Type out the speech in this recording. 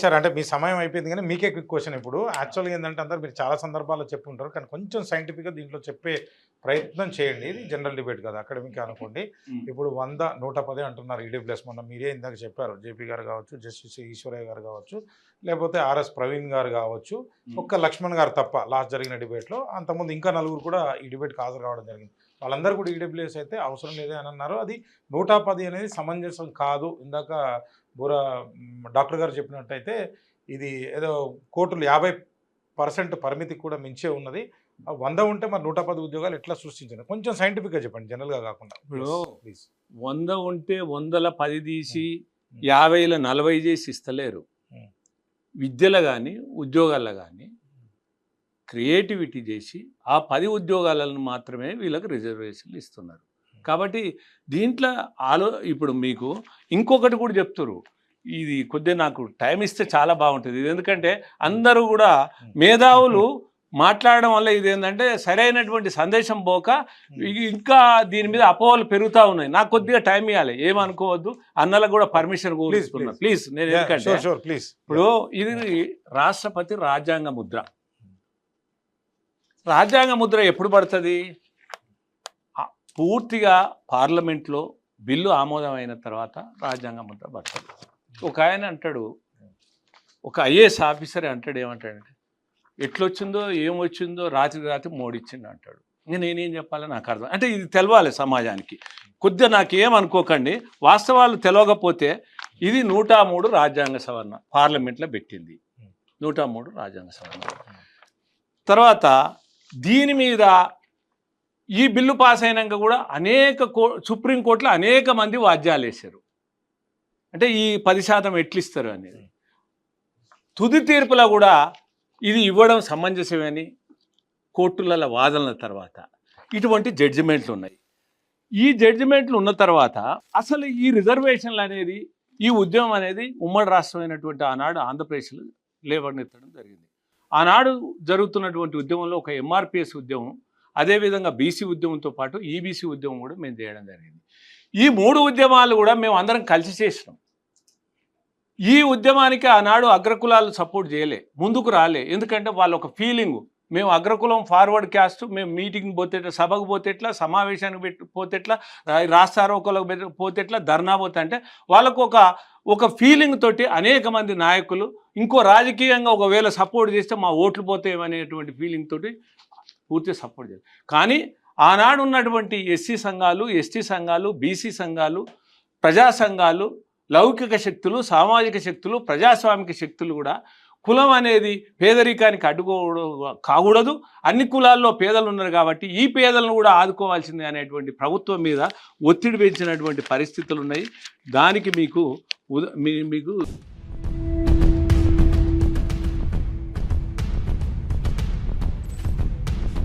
Sir అంటే మీ సమయం అయిపోయింది కానీ మీకే క్విక్ క్వశ్చన్. ఇప్పుడు యాక్చువల్గా ఏంటంటే అందరూ మీరు చాలా సందర్భాల్లో చెప్పుంటారు, కానీ కొంచెం సైంటిఫిక్గా దీంట్లో చెప్పే ప్రయత్నం చేయండి. ఇది జనరల్ డిబేట్ కదా, అకాడమిక్ అనుకోండి. ఇప్పుడు 100, 110 అంటున్నారు ఈడబ్ల్యూఎస్. మొన్న మీరే ఇందాక చెప్పారు, జేపీ గారు కావచ్చు, జస్టిస్ ఈశ్వరయ్య గారు కావచ్చు, లేకపోతే ఆర్ఎస్ ప్రవీణ్ గారు కావచ్చు, ఒక్క లక్ష్మణ్ గారు తప్ప లాస్ట్ జరిగిన డిబేట్లో. అంతకుముందు ఇంకా నలుగురు కూడా ఈ డిబేట్కి హాజరు కావడం జరిగింది. వాళ్ళందరూ కూడా ఈడబ్ల్యూఎస్ అయితే అవసరం లేదే అని అన్నారు. అది 110 అనేది సమంజసం కాదు. ఇందాక డాక్టర్ గారు చెప్పినట్టయితే ఇది ఏదో కోర్టులు 50% పరిమితికి కూడా మించే ఉన్నది. 100 ఉంటే మరి 110 ఉద్యోగాలు ఎట్లా సృష్టించారు? కొంచెం సైంటిఫిక్గా చెప్పండి, జనరల్గా కాకుండా. ఇప్పుడు 100 ఉంటే 100లో 10 తీసి 50లో 40 చేసి ఇస్తలేరు. విద్యలో కానీ ఉద్యోగాల్లో కానీ క్రియేటివిటీ చేసి ఆ 10 ఉద్యోగాలను మాత్రమే వీళ్ళకి రిజర్వేషన్లు ఇస్తున్నారు. కాబట్టి దీంట్లో ఇప్పుడు మీకు ఇంకొకటి కూడా చెప్తారు, ఇది కొద్దిగా నాకు టైం ఇస్తే చాలా బాగుంటుంది. ఇది ఎందుకంటే అందరూ కూడా మేధావులు మాట్లాడడం వల్ల ఇది ఏంటంటే సరైనటువంటి సందేశం పోక ఇంకా దీని మీద అపోహలు పెరుగుతూ ఉన్నాయి. నాకు కొద్దిగా టైం ఇవ్వాలి, ఏమనుకోవద్దు. అన్నలకు కూడా పర్మిషన్ కోరుతున్నా ప్లీజ్. నేను ఎందుకంటే ఇప్పుడు ఇది రాష్ట్రపతి రాజ్యాంగ ముద్ర. రాజ్యాంగ ముద్ర ఎప్పుడు పడుతుంది? పూర్తిగా పార్లమెంట్లో బిల్లు ఆమోదమైన తర్వాత రాజ్యాంగ ముద్ర పడుతుంది. ఒక ఆయన అంటాడు, ఒక ఐఏఎస్ ఆఫీసర్ అంటాడు, ఏమంటాడంటే ఎట్లొచ్చిందో ఏమొచ్చిందో రాత్రి మోడిచ్చిండు అంటాడు. ఇంకా నేనేం చెప్పాలో నాకు అర్థం. అంటే ఇది తెలవాలి సమాజానికి. కొద్దిగా నాకేమనుకోకండి, వాస్తవాలు తెలవకపోతే ఇది 103 రాజ్యాంగ సవరణ పార్లమెంట్లో పెట్టింది. 103 రాజ్యాంగ సవరణ తర్వాత దీని మీద ఈ బిల్లు పాస్ అయినాక కూడా సుప్రీంకోర్టులో అనేక మంది వాద్యాలు వేశారు. అంటే ఈ 10% ఎట్లిస్తారు అనేది. తుది తీర్పులో కూడా ఇది ఇవ్వడం సమంజసమని కోర్టులలో వాదనల తర్వాత ఇటువంటి జడ్జిమెంట్లు ఉన్నాయి. ఈ జడ్జిమెంట్లు ఉన్న తర్వాత అసలు ఈ రిజర్వేషన్లు అనేది, ఈ ఉద్యమం అనేది ఉమ్మడి రాష్ట్రమైనటువంటి ఆనాడు ఆంధ్రప్రదేశ్లో లేవనెత్తడం జరిగింది. ఆనాడు జరుగుతున్నటువంటి ఉద్యమంలో ఒక ఎంఆర్పిఎస్ ఉద్యమం, అదేవిధంగా బీసీ ఉద్యమంతో పాటు ఈబీసీ ఉద్యమం కూడా మేము చేయడం జరిగింది. ఈ 3 ఉద్యమాలు కూడా మేము అందరం కలిసి చేసినాం. ఈ ఉద్యమానికి ఆనాడు అగ్రకులాలు సపోర్ట్ చేయలే, ముందుకు రాలే. ఎందుకంటే వాళ్ళ ఒక ఫీలింగు, మేము అగ్రకులం ఫార్వర్డ్ క్యాస్ట్, మేము మీటింగ్ పోతే సభకు పోతే ఎట్లా, సమావేశానికి పోతే ఎట్లా, రాస్తారోకోలకు పోతే ఎట్లా, ధర్నా పోతే అంటే వాళ్ళకు ఒక ఫీలింగ్ తోటి అనేక మంది నాయకులు ఇంకో రాజకీయంగా ఒకవేళ సపోర్ట్ చేస్తే మా ఓట్లు పోతాయనేటువంటి ఫీలింగ్ తోటి పూర్తిగా సపోర్ట్ చేయాలి. కానీ ఆనాడు ఉన్నటువంటి ఎస్సీ సంఘాలు, ఎస్టీ సంఘాలు, బీసీ సంఘాలు, ప్రజా సంఘాలు, లౌకిక శక్తులు, సామాజిక శక్తులు, ప్రజాస్వామిక శక్తులు కూడా కులం అనేది పేదరికానికి కాకూడదు, అన్ని కులాల్లో పేదలు ఉన్నారు కాబట్టి ఈ పేదలను కూడా ఆదుకోవాల్సిందే అనేటువంటి ప్రభుత్వం మీద ఒత్తిడి పెంచినటువంటి పరిస్థితులు ఉన్నాయి. దానికి మీకు